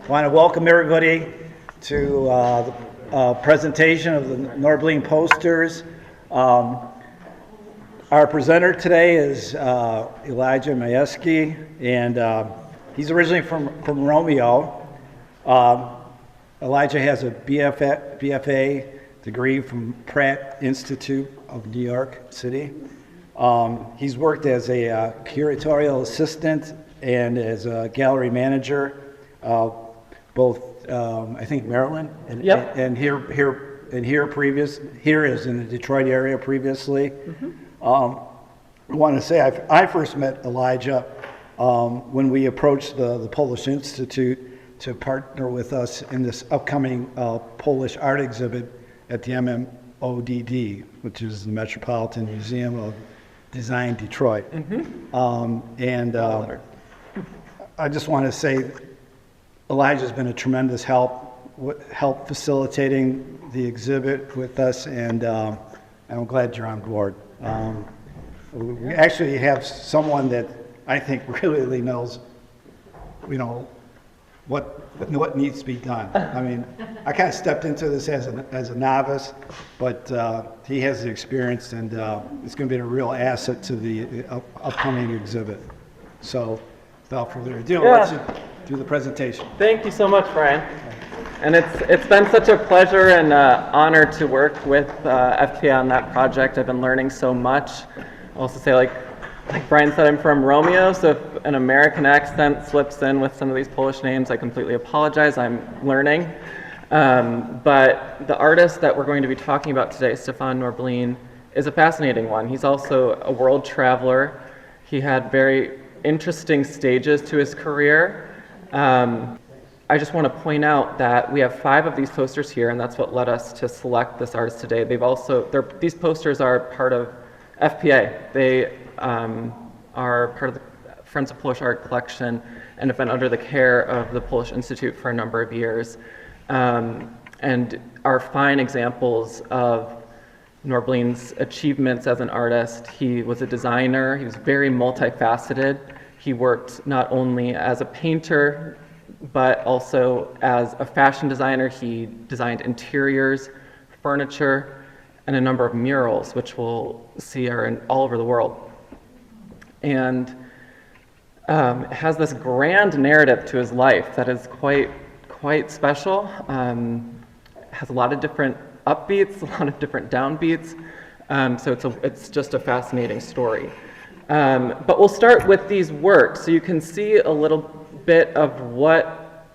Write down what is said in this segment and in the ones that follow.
I want to welcome everybody to the presentation of the Norblin posters. Our presenter today is Elijah Majeski, and he's originally from Romeo. Elijah has a BFA degree from Pratt Institute of New York City. He's worked as a curatorial assistant and as a gallery manager, both I think Maryland and, yep. and here is in the Detroit area previously. Mm-hmm. I want to say I first met Elijah when we approached the Polish Institute to partner with us in this upcoming Polish art exhibit at the MMODD, which is the Metropolitan Museum of Design Detroit. Mm-hmm. I just want to say Elijah's been a tremendous help facilitating the exhibit with us, and I'm glad you're on board. We actually have someone that I think really knows, what needs to be done. I mean, I kind of stepped into this as a novice, but he has the experience, and it's going to be a real asset to the upcoming exhibit. So, without further ado, let's do the presentation. Thank you so much, Brian. And it's been such a pleasure and honor to work with FPA on that project. I've been learning so much. I'll also say, like Brian said, I'm from Romeo, so if an American accent slips in with some of these Polish names, I completely apologize. I'm learning. But the artist that we're going to be talking about today, Stefan Norblin, is a fascinating one. He's also a world traveler. He had very interesting stages to his career. I just want to point out that we have 5 of these posters here, and that's what led us to select this artist today. These posters are part of FPA. They are part of the Friends of Polish Art collection and have been under the care of the Polish Institute for a number of years, and are fine examples of Norblin's achievements as an artist. He was a designer. He was very multifaceted. He worked not only as a painter, but also as a fashion designer. He designed interiors, furniture, and a number of murals, which we'll see are all over the world. And has this grand narrative to his life that is quite special. Has a lot of different upbeats, a lot of different downbeats. So it's just a fascinating story. But we'll start with these works, so you can see a little bit of what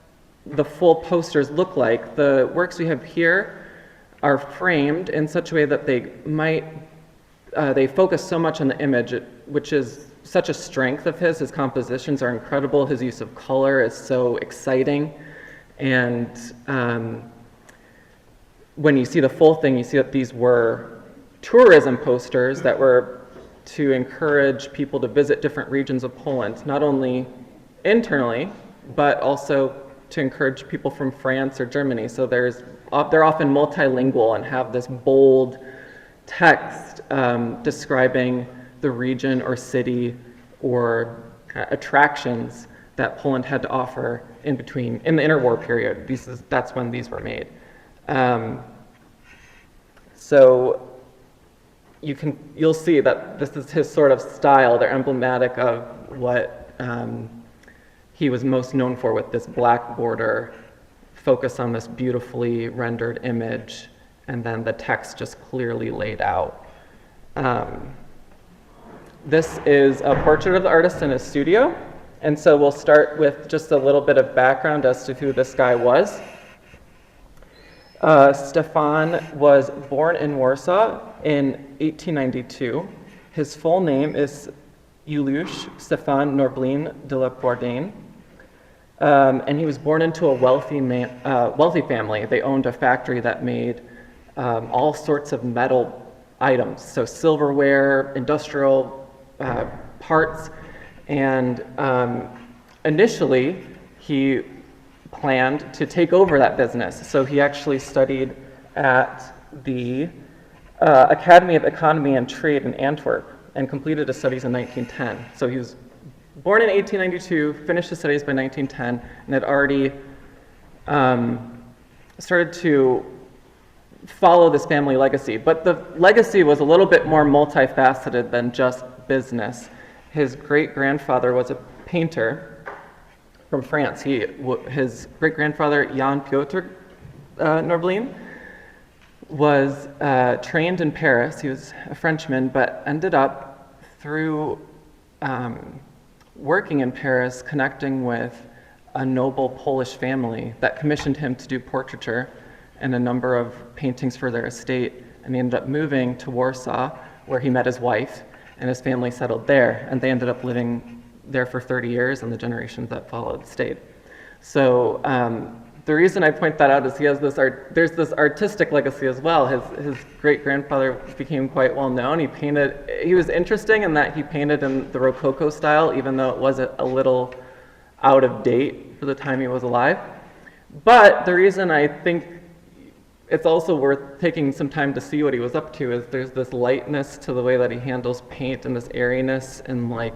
the full posters look like. The works we have here are framed in such a way that they focus so much on the image, which is such a strength of his. His compositions are incredible. His use of color is so exciting. And when you see the full thing, you see that these were tourism posters that were to encourage people to visit different regions of Poland, not only internally, but also to encourage people from France or Germany. So they're often multilingual and have this bold text describing the region or city or attractions that Poland had to offer in the interwar period. That's when these were made. So you'll see that this is his sort of style. They're emblematic of what he was most known for, with this black border, focus on this beautifully rendered image, and then the text just clearly laid out. This is a portrait of the artist in his studio, and so we'll start with just a little bit of background as to who this guy was. Stefan was born in Warsaw in 1892. His full name is Juliusz Stefan Norblin de la Bourdain, and he was born into a wealthy family. They owned a factory that made all sorts of metal items, so silverware, industrial parts, and initially he planned to take over that business. So he actually studied at the Academy of Economy and Trade in Antwerp and completed his studies in 1910. So he was born in 1892, finished his studies by 1910, and had already started to follow this family legacy. But the legacy was a little bit more multifaceted than just business. His great-grandfather was a painter from France. His great-grandfather, Jan Piotr Norblin, was trained in Paris. He was a Frenchman, but ended up through working in Paris, connecting with a noble Polish family that commissioned him to do portraiture and a number of paintings for their estate. And he ended up moving to Warsaw, where he met his wife, and his family settled there. And they ended up living there for 30 years, and the generations that followed stayed. So the reason I point that out is he has there's this artistic legacy as well. His great-grandfather became quite well known. He was interesting in that he painted in the Rococo style, even though it was a little out of date for the time he was alive. But the reason I think it's also worth taking some time to see what he was up to is there's this lightness to the way that he handles paint and this airiness and like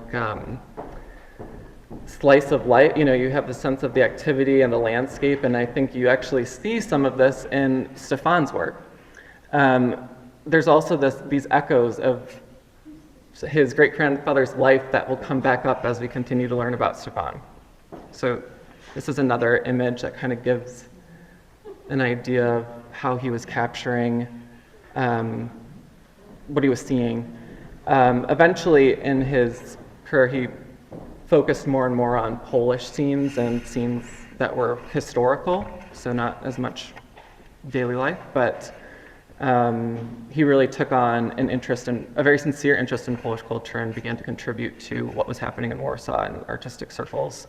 slice of light. You have the sense of the activity and the landscape, and I think you actually see some of this in Stefan's work. There's also these echoes of his great-grandfather's life that will come back up as we continue to learn about Stefan. So this is another image that kind of gives an idea of how he was capturing what he was seeing. Eventually in his career, he focused more and more on Polish scenes and scenes that were historical, so not as much daily life, but he really took on a very sincere interest in Polish culture and began to contribute to what was happening in Warsaw in artistic circles.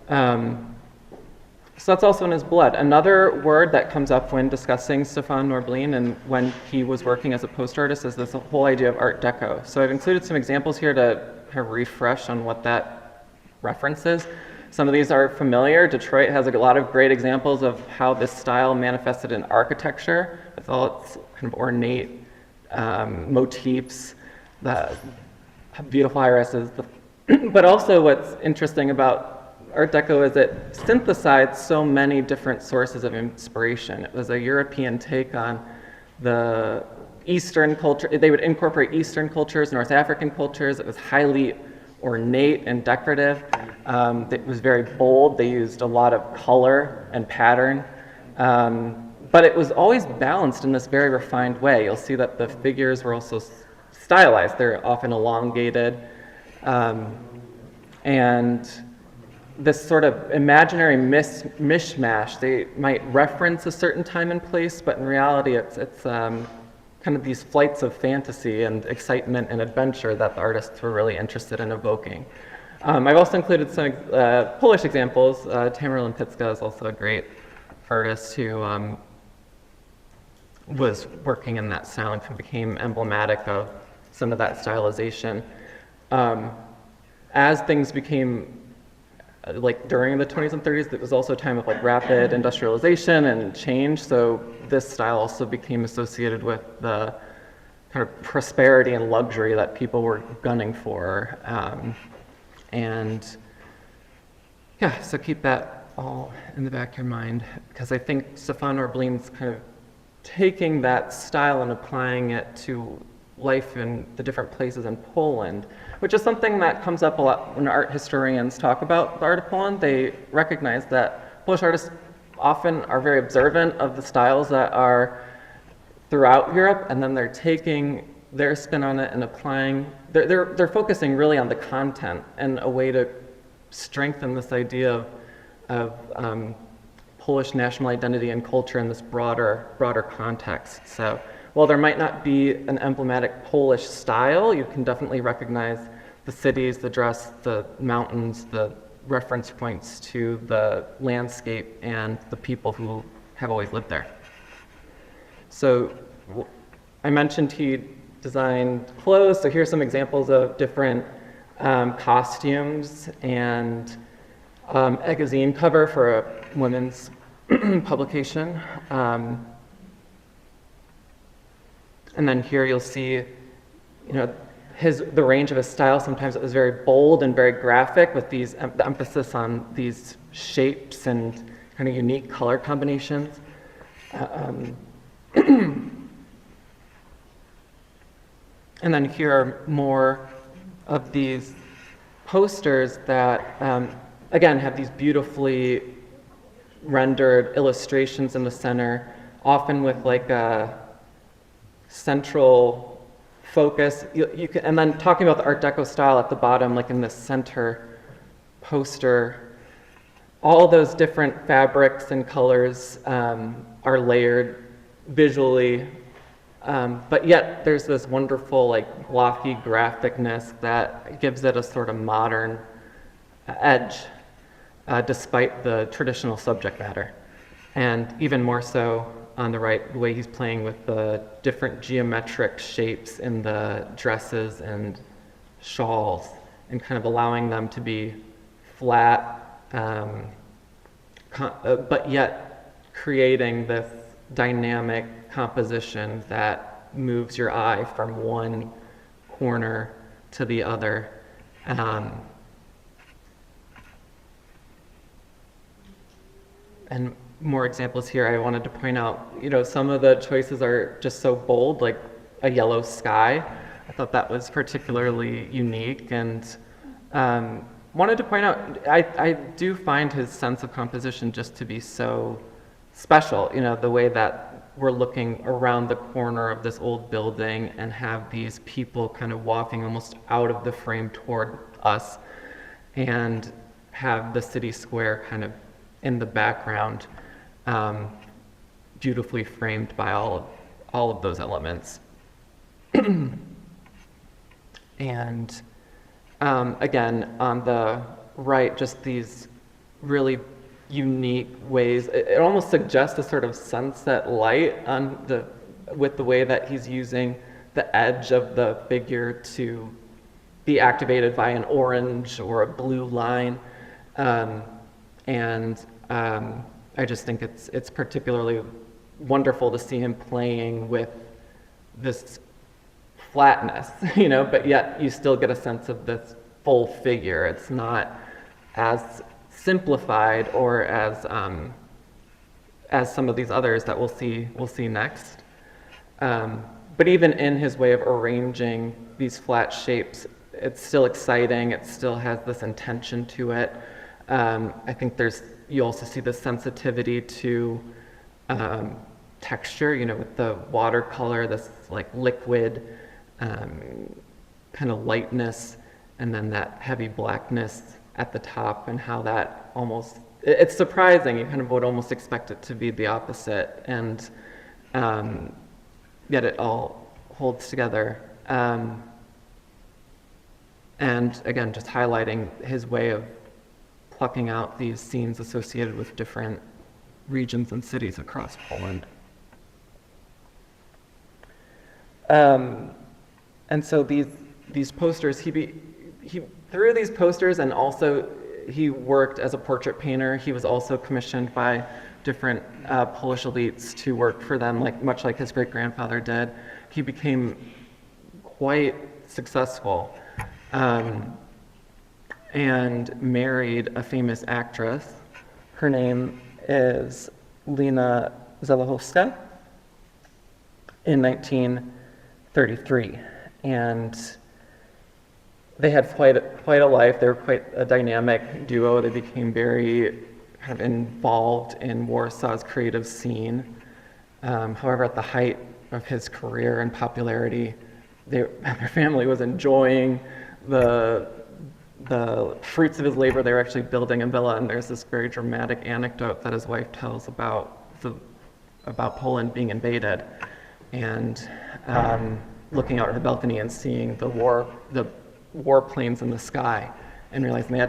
So that's also in his blood. Another word that comes up when discussing Stefan Norblin and when he was working as a post artist is this whole idea of Art Deco. So I've included some examples here to kind of refresh on what that reference is. Some of these are familiar. Detroit has a lot of great examples of how this style manifested in architecture with all its kind of ornate motifs, the beautiful irises. But also what's interesting about Art Deco is it synthesized so many different sources of inspiration. It was a European take on the Eastern culture. They would incorporate Eastern cultures, North African cultures. It was highly ornate and decorative. It was very bold. They used a lot of color and pattern. But it was always balanced in this very refined way. You'll see that the figures were also stylized. They're often elongated. And this sort of imaginary mishmash, they might reference a certain time and place, but in reality it's kind of these flights of fantasy and excitement and adventure that the artists were really interested in evoking. I've also included some Polish examples. Tamara Lempicka is also a great artist who was working in that style and became emblematic of some of that stylization. As things became like during the 20s and 30s, it was also a time of like rapid industrialization and change. So this style also became associated with the kind of prosperity and luxury that people were gunning for. And yeah, so keep that all in the back of your mind, because I think Stefan Norblin's kind of taking that style and applying it to life in the different places in Poland, which is something that comes up a lot when art historians talk about the art of Poland. They recognize that Polish artists often are very observant of the styles that are throughout Europe, and then they're taking their spin on it and applying, they're focusing really on the content and a way to strengthen this idea of Polish national identity and culture in this broader context. So while there might not be an emblematic Polish style, you can definitely recognize the cities, the dress, the mountains, the reference points to the landscape and the people who have always lived there. So I mentioned he designed clothes, so here's some examples of different costumes and a magazine cover for a women's publication. And then here you'll see, the range of his style. Sometimes it was very bold and very graphic with the emphasis on these shapes and kind of unique color combinations. And then here are more of these posters that, again, have these beautifully rendered illustrations in the center, often with like a central focus. You can, and then talking about the Art Deco style at the bottom, like in the center poster, all those different fabrics and colors are layered visually, but yet there's this wonderful like blocky graphicness that gives it a sort of modern edge, despite the traditional subject matter. And even more so on the right, the way he's playing with the different geometric shapes in the dresses and shawls, and kind of allowing them to be flat, but yet creating this dynamic composition that moves your eye from one corner to the other. And more examples here. I wanted to point out, some of the choices are just so bold, like a yellow sky. I thought that was particularly unique, and wanted to point out, I do find his sense of composition just to be so special, the way that we're looking around the corner of this old building and have these people kind of walking almost out of the frame toward us, and have the city square kind of in the background, beautifully framed by all of those elements. And again, on the right, just these really unique ways. It almost suggests a sort of sunset light with the way that he's using the edge of the figure to be activated by an orange or a blue line. I just think it's particularly wonderful to see him playing with this flatness, but yet you still get a sense of this full figure. It's not as simplified or as some of these others that we'll see next. But even in his way of arranging these flat shapes, it's still exciting. It still has this intention to it. I think you also see the sensitivity to texture, with the watercolor, this like liquid kind of lightness, and then that heavy blackness at the top, and how that it's surprising. You kind of would almost expect it to be the opposite, and yet it all holds together. And again, just highlighting his way of plucking out these scenes associated with different regions and cities across Poland. And so these posters, he through these posters, and also he worked as a portrait painter. He was also commissioned by different Polish elites to work for them, much like his great-grandfather did. He became quite successful, and married a famous actress. Her name is Lena Zelachowska in 1933, and they had quite a life. They were quite a dynamic duo. They became very kind of involved in Warsaw's creative scene. However, at the height of his career and popularity, their family was enjoying the fruits of his labor. They were actually building a villa, and there's this very dramatic anecdote that his wife tells about Poland being invaded, and looking out at the balcony and seeing the war planes in the sky, and realizing they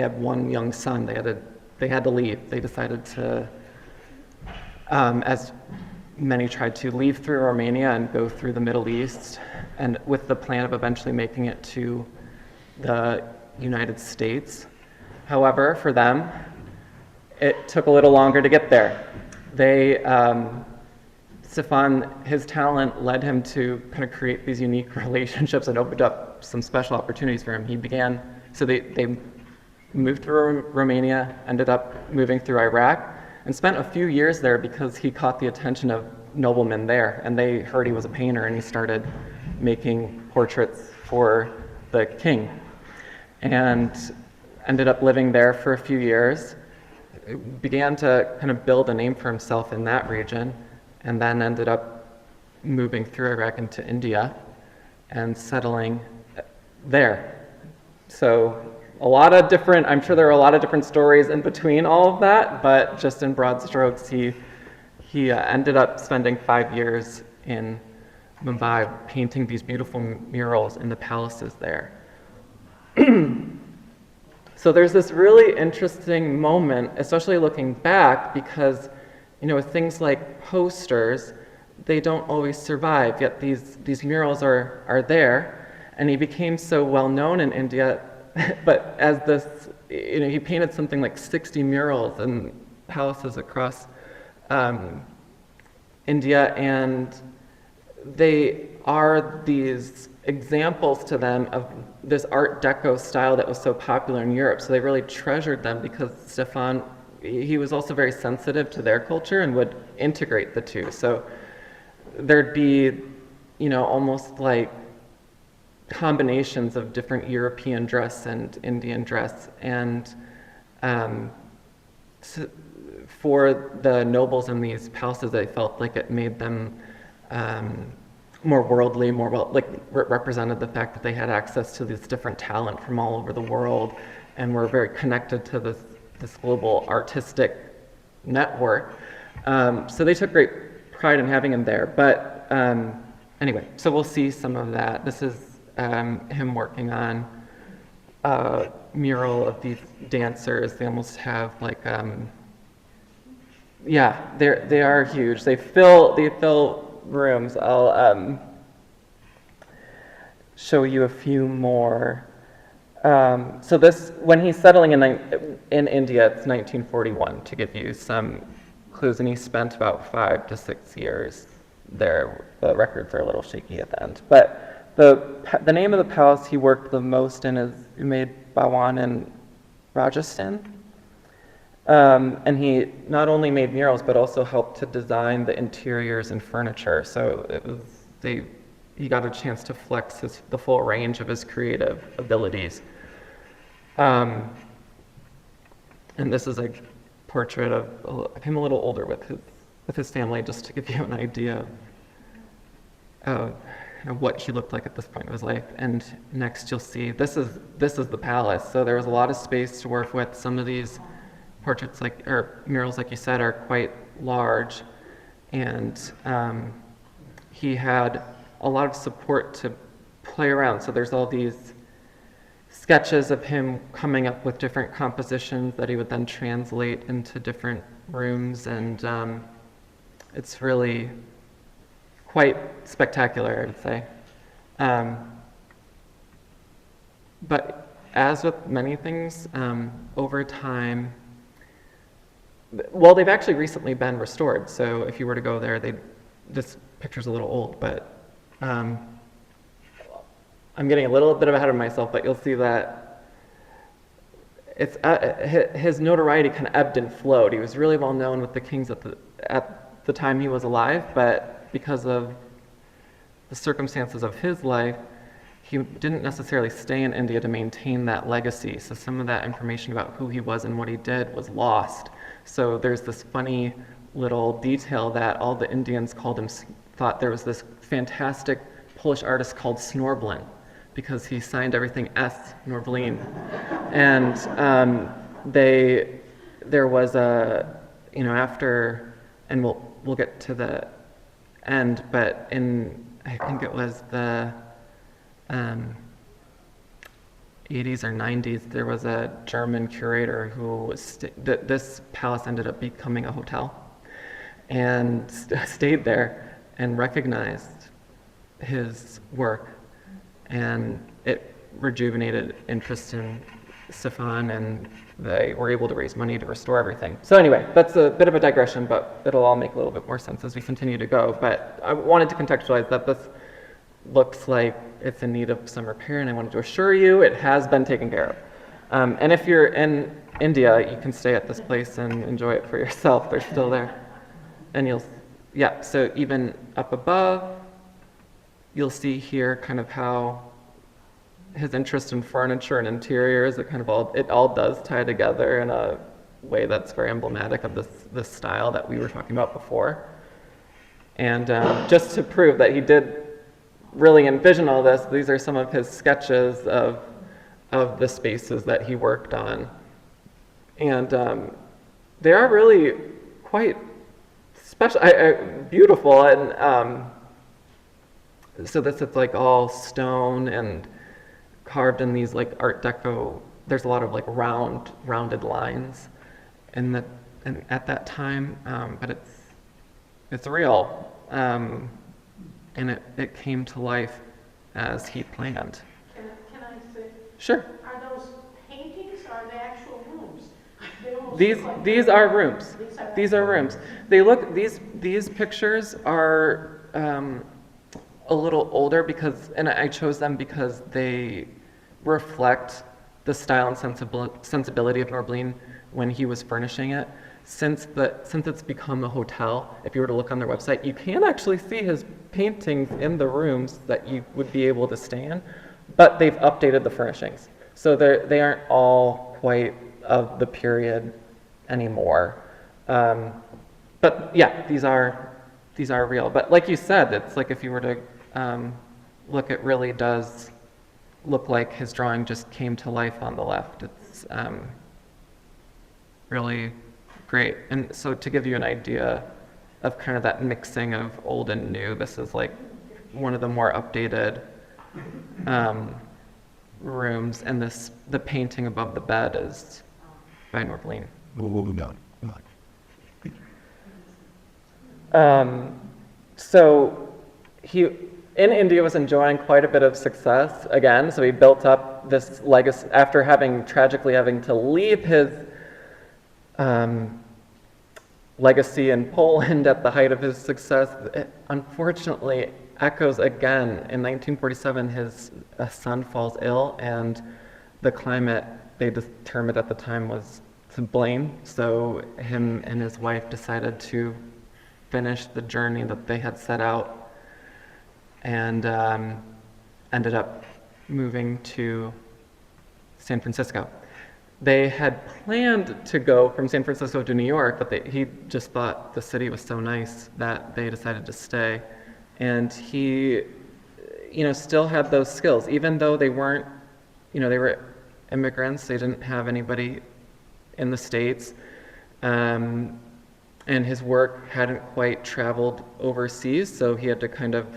had one young son. They had to leave. They decided to, as many tried to, leave through Romania and go through the Middle East, and with the plan of eventually making it to the United States. However, for them, it took a little longer to get there. Stefan, his talent led him to kind of create these unique relationships and opened up some special opportunities for him. They moved through Romania, ended up moving through Iraq, and spent a few years there because he caught the attention of noblemen there, and they heard he was a painter, and he started making portraits for the king, and ended up living there for a few years, began to kind of build a name for himself in that region, and then ended up moving through Iraq into India and settling there. So I'm sure there are a lot of different stories in between all of that, but just in broad strokes, he ended up spending 5 years in Mumbai painting these beautiful murals in the palaces there. So there's this really interesting moment, especially looking back, because with things like posters, they don't always survive, yet these murals are there, and he became so well known in India. But as this, he painted something like 60 murals in palaces across India, and they are these examples to them of this Art Deco style that was so popular in Europe. So they really treasured them because Stefan, he was also very sensitive to their culture and would integrate the two. So there'd be, almost like combinations of different European dress and Indian dress, and for the nobles in these palaces, they felt like it made them more worldly, represented the fact that they had access to this different talent from all over the world, and were very connected to this global artistic network. So they took great pride in having him there. But anyway, so we'll see some of that. This is him working on a mural of these dancers. They almost have like, they are huge. They fill rooms. I'll show you a few more. So this, when he's settling in India, it's 1941, to give you some clues, and he spent about 5 to 6 years there. The records are a little shaky at the end, but the name of the palace he worked the most in is Umaid Bhawan in Rajasthan. And he not only made murals, but also helped to design the interiors and furniture. So he got a chance to flex the full range of his creative abilities. And this is a portrait of him a little older with his family, just to give you an idea of what he looked like at this point of his life. And next you'll see, this is the palace. So there was a lot of space to work with. Some of these portraits, or murals, like you said, are quite large, and he had a lot of support to play around. So there's all these sketches of him coming up with different compositions that he would then translate into different rooms, and it's really quite spectacular, I would say. But as with many things, over time, well, they've actually recently been restored. So if you were to go there, this picture's a little old, but I'm getting a little bit ahead of myself, but you'll see that it's his notoriety kind of ebbed and flowed. He was really well known with the kings at the time he was alive, but because of the circumstances of his life, he didn't necessarily stay in India to maintain that legacy. So some of that information about who he was and what he did was lost. So there's this funny little detail that all the Indians thought there was this fantastic Polish artist called Norblin, because he signed everything S. Norblin. And there was after, and we'll get to the end, but I think it was the 80s or 90s, there was a German curator who this palace ended up becoming a hotel, and stayed there and recognized his work, and it rejuvenated interest in Stefan, and they were able to raise money to restore everything. So anyway, that's a bit of a digression, but it'll all make a little bit more sense as we continue to go. But I wanted to contextualize that this looks like it's in need of some repair, and I wanted to assure you it has been taken care of. And if you're in India, you can stay at this place and enjoy it for yourself. They're still there. And yeah, so even up above, you'll see here kind of how his interest in furniture and interiors, it all does tie together in a way that's very emblematic of this style that we were talking about before. And just to prove that he did really envision all this, these are some of his sketches of the spaces that he worked on. And they are really quite special, beautiful, and so this is like all stone and carved in these like Art Deco. There's a lot of like rounded lines and at that time, but it's real, and it came to life as he planned. Can I say? Sure. Are those paintings or are they actual rooms? They almost These look like these are rooms. These are rooms. These pictures are a little older and I chose them because they reflect the style and sensibility of Norblin when he was furnishing it. Since it's become a hotel, if you were to look on their website, you can actually see his paintings in the rooms that you would be able to stay in, but they've updated the furnishings. So they aren't all quite of the period anymore. But yeah, these are real. But like you said, it's like if you were to look, it really does look like his drawing just came to life on the left. It's really great. And so to give you an idea of kind of that mixing of old and new, this is like one of the more updated rooms, and the painting above the bed is by Norblin. So he in India was enjoying quite a bit of success again, so he built up this legacy after tragically having to leave his legacy in Poland at the height of his success. It unfortunately echoes again. In 1947, his son falls ill, and the climate they determined at the time was to blame, so him and his wife decided to finish the journey that they had set out, and ended up moving to San Francisco. They had planned to go from San Francisco to New York, but he just thought the city was so nice that they decided to stay. And he, still had those skills, even though they weren't, they were immigrants. They didn't have anybody in the States. And his work hadn't quite traveled overseas, so he had to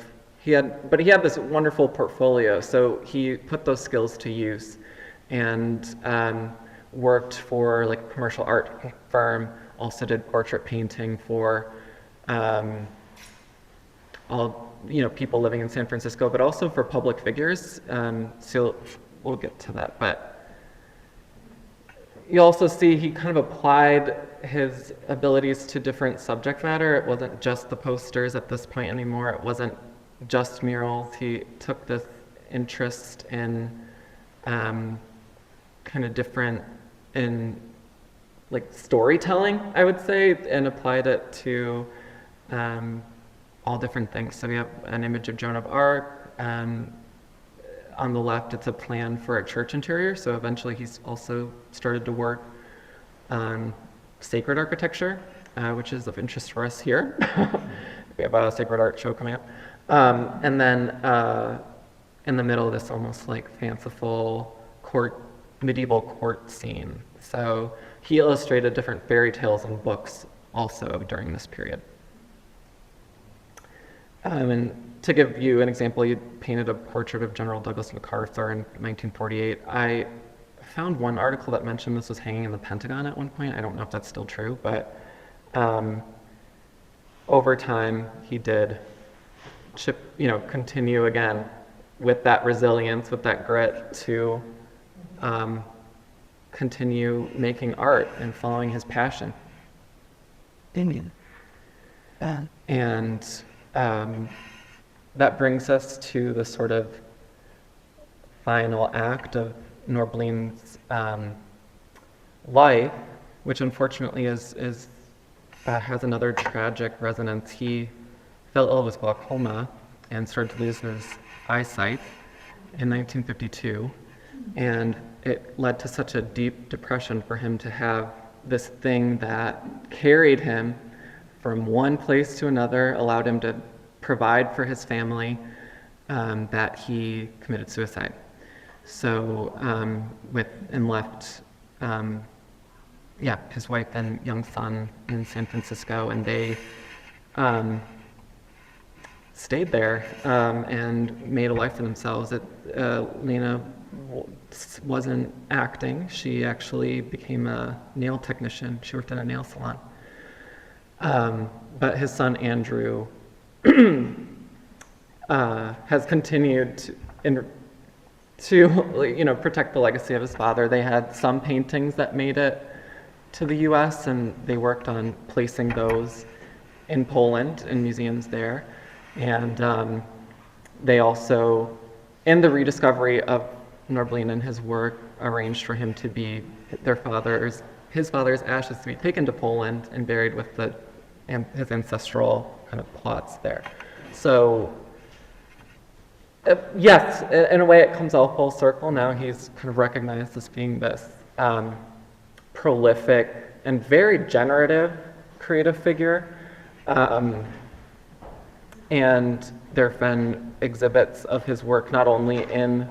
but he had this wonderful portfolio, so he put those skills to use and worked for like a commercial art firm, also did portrait painting for all people living in San Francisco, but also for public figures. So we'll get to that, but you also see he kind of applied his abilities to different subject matter. It wasn't just the posters at this point anymore. It wasn't just murals. He took this interest in kind of different in like storytelling, I would say, and applied it to all different things. So we have an image of Joan of Arc. On the left, it's a plan for a church interior. So eventually he's also started to work on sacred architecture, which is of interest for us here. We have a sacred art show coming up. And then in the middle, this almost like fanciful medieval court scene. So he illustrated different fairy tales and books also during this period. And to give you an example, he painted a portrait of General Douglas MacArthur in 1948. I found one article that mentioned this was hanging in the Pentagon at one point. I don't know if that's still true, but over time he did continue again with that resilience, with that grit to continue making art and following his passion. And that brings us to the sort of final act of Norblin's life, which unfortunately has another tragic resonance. He fell ill with glaucoma and started to lose his eyesight in 1952, and it led to such a deep depression for him to have this thing that carried him from one place to another, allowed him to provide for his family, that he committed suicide. So left his wife and young son in San Francisco, and they stayed there and made a life for themselves. Lena wasn't acting. She actually became a nail technician. She worked in a nail salon. But his son, Andrew, has continued to protect the legacy of his father. They had some paintings that made it to the U.S., and they worked on placing those in Poland in museums there. And they also, in the rediscovery of Norblin and his work, arranged for him to be his father's ashes to be taken to Poland and buried with his ancestral kind of plots there. So yes, in a way it comes all full circle. Now he's kind of recognized as being this prolific and very generative creative figure. And there have been exhibits of his work not only in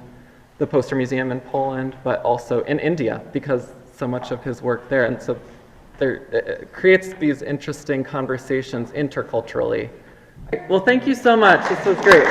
the Poster Museum in Poland, but also in India, because so much of his work there. And so it creates these interesting conversations interculturally. Well, thank you so much. This was great.